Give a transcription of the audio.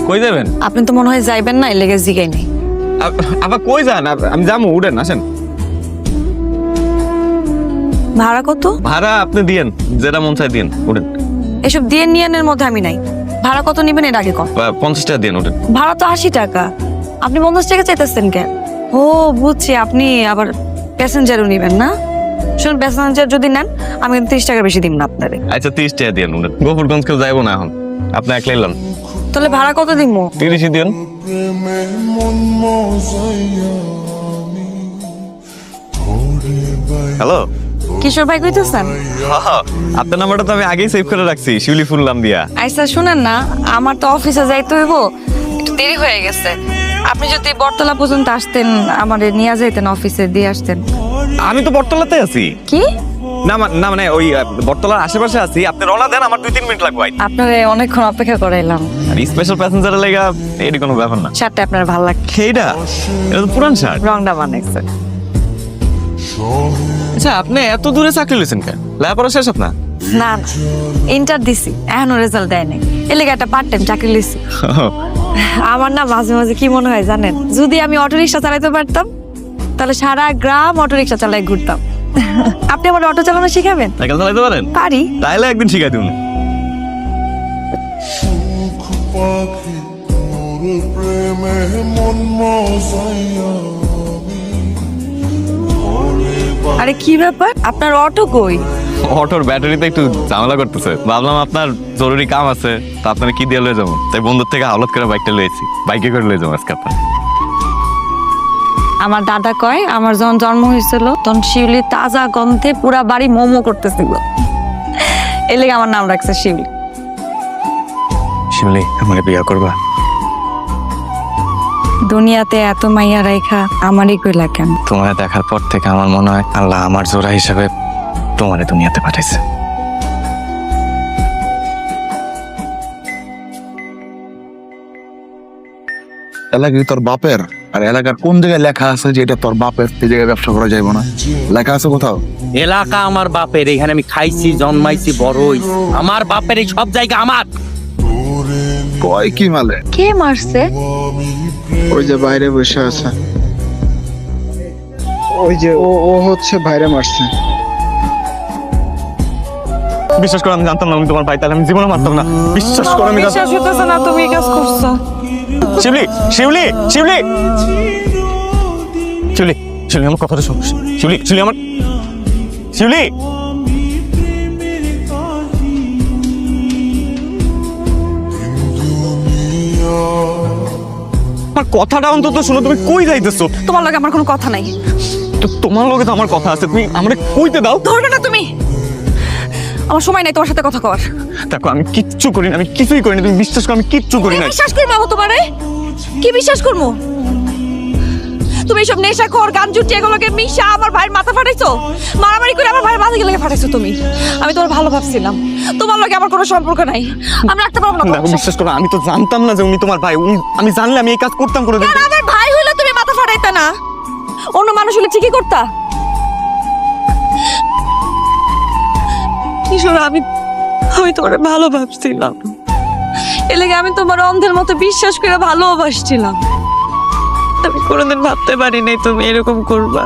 কই যাবেন? আপনি তো মনে হয় যাইবেন না, এর লেগে জিগাই নেই। আবার কই যান? আমি যাবো, উঠেন, আসেন। ভাড়া কত? ভাড়া আপনি দিয়েন, যেটা মন চাই দিয়েন, উঠেন। এসব দিয়ে নিয়ানের মধ্যে আমি নাই। ভাড়া কত নিবেন এর আগে কম। 50 টাকা দিয়েন, উঠেন। ভাড়া তো 80 টাকা, আপনি 50 টাকা চাইতেছেন কেন? ও বুঝছি, আপনি আবার প্যাসেঞ্জারও নিবেন না। শুনুন, প্যাসেঞ্জার যদি নেন আমি 30 টাকা বেশি দিব না আপনারে। আচ্ছা 30 টাকা দিয়েন, উঠেন। গোপুরগঞ্জ কেউ যাইবো না এখন, আপনি একলাই লন। তাহলে ভাড়া কত দিব? 30 দিয়েন। হ্যালো, কিশোর ভাই কইতেছেন? আপনার নাম্বারটা তো আমি আগেই সেভ করে রাখছি, শিউলি ফুল নাম দিয়া। আচ্ছা শুনেন না, আমার তো অফিসে যাইতে হইব, একটু দেরি হয়ে গেছে। আপনি যদি বটতলা পর্যন্ত আসতেন, আমারে নিয়ে যাইতেন, অফিসে দিয়ে আসতেন। আমি তো বটতলাতে আছি। কি? না মানে ওই বটতলার আশেপাশে আছি। আপনি রওনা দেন, আমার 2-3 মিনিট লাগবে। আপনারে অনেকক্ষণ অপেক্ষা করাইলাম। আর স্পেশাল প্যাসেঞ্জারের লাগা এটি কোনো ব্যাপার না। শার্টটা আপনার ভালো লাগছে। এটা তো পুরান শার্ট। রংটা বানাইছে। আচ্ছা, আপনি এত দূরে চাকরি লইছেন কেন? লেখাপড়া শেষ আপনার? না না, ইন্টার দিছি, এখনো রেজাল্ট দেয় নাই। এর লেগে একটা পার্ট টাইম চাকরি লিছি। আমার না মাঝে মাঝে কি মনে হয় জানেন, যদি আমি অটো রিক্সা চালাইতে পারতাম তাহলে সারা গ্রাম অটো রিক্সা চালাই ঘুরতাম। আপনি আমার অটো চালানো শিখাবেন? সাইকেল চালাইতে পারেন? পারি। তাইলে একদিন শিখাই দিন। আরে কি ব্যাপার, আপনার অটো কই? অটোর ব্যাটারিতে একটু ঝামেলা করতেছে, ভাবলাম আপনার জরুরি কাম আছে, তা আপনার কি দিয়ে লয়ে যাবো, তাই বন্ধুর থেকে হাওলাত করে বাইকটা লয়েছি। বাইকে করে লয়ে যাবো আজকে আপনার। আমার দাদা কয়, আমার যখন জন্ম হয়েছিল তখন শিউলি তাজা গন্ধে পুরা বাড়ি মোমো করতেছিল, এর লেগে আমার নাম রাখছে শিউলি। শিউলি, আমাকে বিয়ে করবা? দুনিয়াতে এত মাইয়া রাইখা আমারই কইলা কেন? তোমার দেখার পর থেকে আমার মনে হয় আল্লাহ আমার জোড়া হিসাবে তোমারে দুনিয়াতে পাঠাইছে। এলাকা তোর বাপের, আর এলাকার কোন জায়গায় লেখা আছে যে এটা তোর বাপের, সেই জায়গায় ব্যবসা করা যাইব না? লেখা আছে কোথাও? এলাকা আমার বাপের, এখানে আমি খাইছি, জন্মাইছি, বড় হইছি। আমার বাপের এই সব জায়গা আমার। কয় কি মালে? কে মারছে? ওই যে বাইরে বসে আছে, ওই যে ও হচ্ছে বাইরে মারছে। বিশ্বাস করো, আমি জানতাম না আমি তোমার ভাই, তাহলে আমি জীবনে মারতাম না। বিশ্বাস করো, আমি বিশ্বাস হইতেছে না তুমি এই কাজ করছো। শিউলি, শিউলি, শিউলি, শিউলি, শিউলি, আমার কথাটা শোনো। শিউলি, শিউলি, আমার শিউলি, আমার কথাটা অন্তত শোনো। তুমি কই যাইতেছো? তোমার লগে আমার কোনো কথা নাই। তো তোমার লগে তো আমার কথা আছে, তুমি আমারে কইতে দাও। ধরবে না তুমি, আমার সময় নাই তোমার সাথে কথা কওয়ার। দেখো, আমি কিচ্ছু করি না, আমি কিছুই করি না, তুমি বিশ্বাস করো, আমি কিচ্ছু করি না। বিশ্বাস করবো তোমারে? কি বিশ্বাস করবো? তুমি সব নেশাখোর গান জুটি এগুলোকে মিশা আমার ভাইয়ের মাথা ফাটাইছো, মারামারি করে আমার ভাইয়ের মাথা গেলে ফাটাইছো তুমি। আমি তোমার ভালো ভাবছিলাম, তোমার লগে আমার কোনো সম্পর্ক নাই, আমি রাখতে পারবো না। দেখো, বিশ্বাস করো, আমি তো জানতাম না যে উনি তোমার ভাই। আমি জানলে আমি এই কাজ করতাম করে দিতাম। আমার ভাই হইলে তুমি মাথা ফাটাইতা না, অন্য মানুষ হলে ঠিকই করতা। কিশোর, আমি তোমার ভালো ভাবছিলাম, এর লেগে আমি তোমার অন্ধের মতো বিশ্বাস করে ভালোবাসছিলাম। আমি কোনোদিন ভাবতে পারি নাই তুমি এরকম করবা।